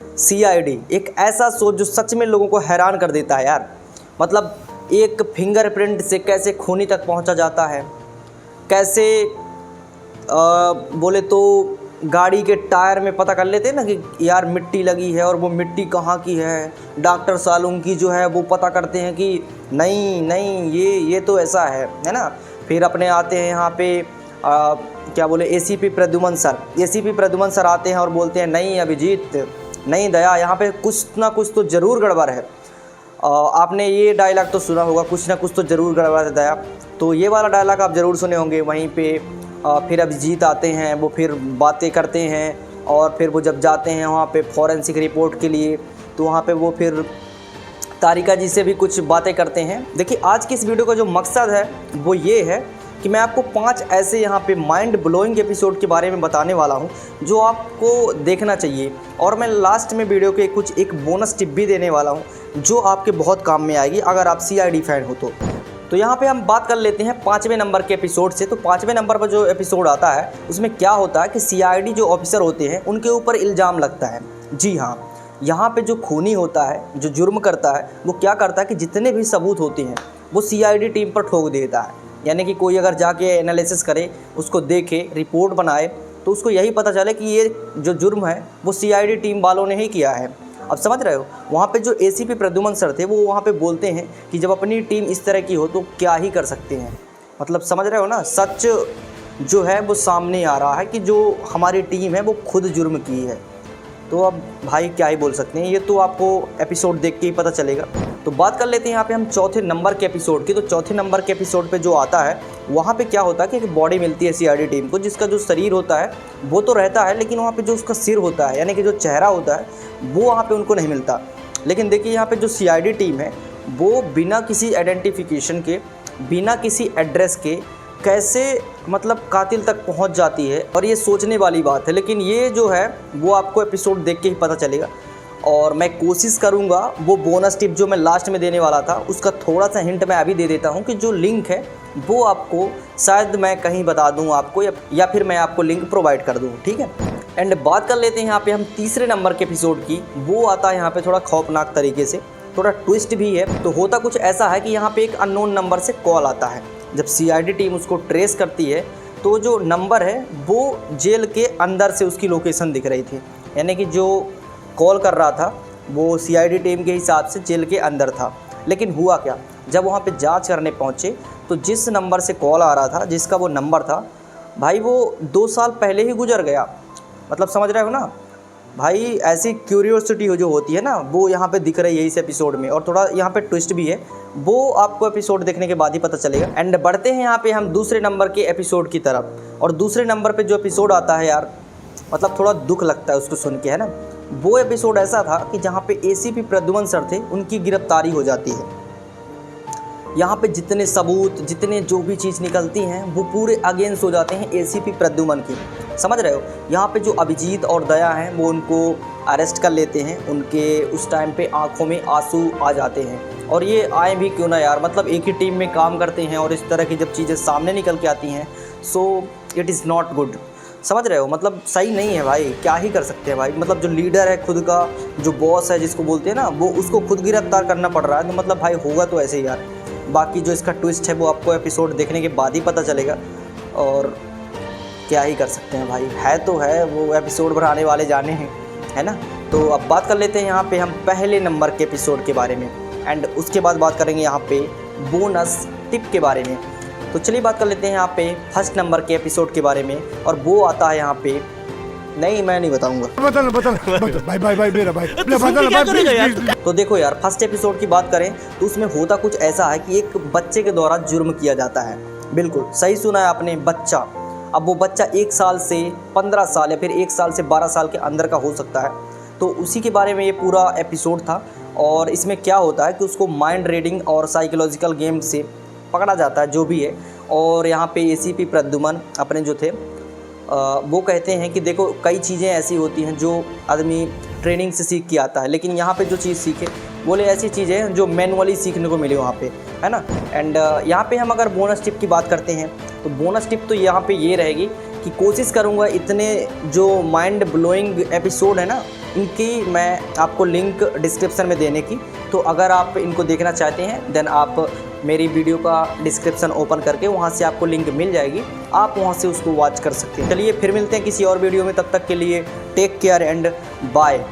CID एक ऐसा show जो सच में लोगों को हैरान कर देता है यार। मतलब एक फिंगरप्रिंट से कैसे खूनी तक पहुंचा जाता है, कैसे बोले तो गाड़ी के टायर में पता कर लेते हैं ना कि यार मिट्टी लगी है और वो मिट्टी कहाँ की है। डॉक्टर सालूम की जो है वो पता करते हैं कि नहीं नहीं ये तो ऐसा है ना। फिर अपने आते हैं यहाँ पे क्या बोले एसीपी प्रद्युमन सर आते हैं और बोलते हैं नहीं अभिजीत, नहीं दया, यहाँ पे कुछ ना कुछ तो ज़रूर गड़बड़ है। आपने ये डायलॉग तो सुना होगा, कुछ ना कुछ तो ज़रूर गड़बड़ है दया। तो ये वाला डायलॉग आप ज़रूर सुने होंगे। वहीं पे फिर अभिजीत आते हैं, वो फिर बातें करते हैं और फिर वो जब जाते हैं वहाँ पे फॉरेंसिक रिपोर्ट के लिए, तो वहाँ पे वो फिर तारिका जी से भी कुछ बातें करते हैं। देखिए आज की इस वीडियो का जो मकसद है वो ये है कि मैं आपको 5 ऐसे यहाँ पे माइंड ब्लोइंग एपिसोड के बारे में बताने वाला हूँ जो आपको देखना चाहिए। और मैं लास्ट में वीडियो के एक बोनस टिप भी देने वाला हूँ जो आपके बहुत काम में आएगी अगर आप सीआईडी फैन हो तो यहाँ पे हम बात कर लेते हैं 5वें नंबर के एपिसोड से। तो 5वें नंबर पर जो एपिसोड आता है उसमें क्या होता है कि सीआईडी जो ऑफिसर होते हैं उनके ऊपर इल्ज़ाम लगता है। जी हाँ, यहाँ पे जो खूनी होता है, जो जुर्म करता है, वो क्या करता है कि जितने भी सबूत होते हैं वो सीआईडी टीम पर ठोक देता है। यानी कि कोई अगर जाके एनालिसिस करे, उसको देखे, रिपोर्ट बनाए, तो उसको यही पता चले कि ये जो जुर्म है वो सीआईडी टीम वालों ने ही किया है। अब समझ रहे हो, वहाँ पे जो एसीपी प्रद्युमन सर थे वो वहाँ पे बोलते हैं कि जब अपनी टीम इस तरह की हो तो क्या ही कर सकते हैं। मतलब समझ रहे हो ना, सच जो है वो सामने आ रहा है कि जो हमारी टीम है वो खुद जुर्म की है। तो अब भाई क्या ही बोल सकते हैं, ये तो आपको एपिसोड देख के ही पता चलेगा। तो बात कर लेते हैं यहाँ पे हम 4थे नंबर के एपिसोड की। तो 4थे नंबर के एपिसोड पे जो आता है वहाँ पे क्या होता है कि एक बॉडी मिलती है सीआईडी टीम को, जिसका जो शरीर होता है वो तो रहता है, लेकिन वहाँ पे जो उसका सिर होता है यानी कि जो चेहरा होता है वो वहाँ पे उनको नहीं मिलता। लेकिन देखिए यहाँ पे जो सीआईडी टीम है वो बिना किसी आइडेंटिफिकेशन के, बिना किसी एड्रेस के कैसे मतलब कातिल तक पहुंच जाती है, और ये सोचने वाली बात है। लेकिन ये जो है वो आपको एपिसोड देख के ही पता चलेगा। और मैं कोशिश करूंगा वो बोनस टिप जो मैं लास्ट में देने वाला था उसका थोड़ा सा हिंट मैं अभी दे देता हूं कि जो लिंक है वो आपको शायद मैं कहीं बता दूं आपको, या फिर मैं आपको लिंक प्रोवाइड कर दूं, ठीक है। एंड बात कर लेते हैं यहाँ पे हम 3रे नंबर के एपिसोड की। वो आता है यहाँ पे थोड़ा खौफनाक तरीके से, थोड़ा ट्विस्ट भी है। तो होता कुछ ऐसा है कि यहाँ पे एक अननोन नंबर से कॉल आता है। जब सीआईडी टीम उसको ट्रेस करती है तो जो नंबर है वो जेल के अंदर से उसकी लोकेशन दिख रही थी, यानी कि जो कॉल कर रहा था वो सीआईडी टीम के हिसाब से जेल के अंदर था। लेकिन हुआ क्या, जब वहाँ पे जांच करने पहुँचे तो जिस नंबर से कॉल आ रहा था, जिसका वो नंबर था भाई, वो 2 साल पहले ही गुजर गया। मतलब समझ रहे हो ना भाई, ऐसी क्यूरियोसिटी जो होती है ना वो यहाँ पे दिख रही है इस एपिसोड में। और थोड़ा यहाँ पे ट्विस्ट भी है, वो आपको एपिसोड देखने के बाद ही पता चलेगा। एंड बढ़ते हैं यहाँ पे हम 2रे नंबर के एपिसोड की तरफ। और 2रे नंबर पे जो एपिसोड आता है यार, मतलब थोड़ा दुख लगता है उसको सुन के, है ना। वो एपिसोड ऐसा था कि जहाँ पे एसीपी प्रद्युमन सर थे उनकी गिरफ्तारी हो जाती है। यहाँ पे जितने सबूत, जितने जो भी चीज़ निकलती हैं वो पूरे अगेंस्ट हो जाते हैं एसीपी प्रद्युमन की। समझ रहे हो, यहाँ पे जो अभिजीत और दया हैं वो उनको अरेस्ट कर लेते हैं। उनके उस टाइम पे आंखों में आंसू आ जाते हैं, और ये आए भी क्यों ना यार, मतलब एक ही टीम में काम करते हैं और इस तरह की जब चीज़ें सामने निकल के आती हैं so it is not good. समझ रहे हो, मतलब सही नहीं है भाई, क्या ही कर सकते हैं भाई। मतलब जो लीडर है खुद का, जो बॉस है जिसको बोलते हैं ना, वो उसको खुद गिरफ्तार करना पड़ रहा है। तो मतलब भाई होगा तो ऐसे ही यार। बाकी जो इसका ट्विस्ट है वो आपको एपिसोड देखने के बाद ही पता चलेगा, और क्या ही कर सकते हैं भाई, है तो है, वो एपिसोड बनाने वाले जाने हैं, है ना। तो अब बात कर लेते हैं यहाँ पे हम पहले नंबर के एपिसोड के बारे में, एंड उसके बाद बात करेंगे यहाँ पे बोनस टिप के बारे में। तो चलिए बात कर लेते हैं यहाँ पे 1st नंबर के एपिसोड के बारे में, और वो आता है यहाँ पे, नहीं मैं नहीं बताऊंगा। तो देखो यार, 1st एपिसोड की बात करें तो उसमें होता कुछ ऐसा है कि एक बच्चे के द्वारा जुर्म किया जाता है। बिल्कुल सही सुना है आपने, बच्चा। अब वो बच्चा 1 साल से 15 साल या फिर 1 साल से 12 साल के अंदर का हो सकता है। तो उसी के बारे में ये पूरा एपिसोड था। और इसमें क्या होता है कि उसको माइंड रीडिंग और साइकोलॉजिकल गेम से पकड़ा जाता है जो भी है। और यहाँ पे एसीपी प्रद्युमन अपने जो थे वो कहते हैं कि देखो कई चीज़ें ऐसी होती हैं जो आदमी ट्रेनिंग से सीख के आता है, लेकिन यहाँ पे जो चीज़ सीखे बोले ऐसी चीज़ें हैं जो मैनुअली सीखने को मिले वहाँ पे, है ना। एंड यहाँ पे हम अगर बोनस टिप की बात करते हैं तो बोनस टिप तो यहाँ पे ये रहेगी कि कोशिश करूँगा इतने जो माइंड ब्लोइंग एपिसोड है ना इनकी मैं आपको लिंक डिस्क्रिप्शन में देने की, तो अगर आप इनको देखना चाहते हैं देन आप मेरी वीडियो का डिस्क्रिप्शन ओपन करके वहाँ से आपको लिंक मिल जाएगी, आप वहाँ से उसको वॉच कर सकते हैं। चलिए फिर मिलते हैं किसी और वीडियो में, तब तक के लिए टेक केयर एंड बाय।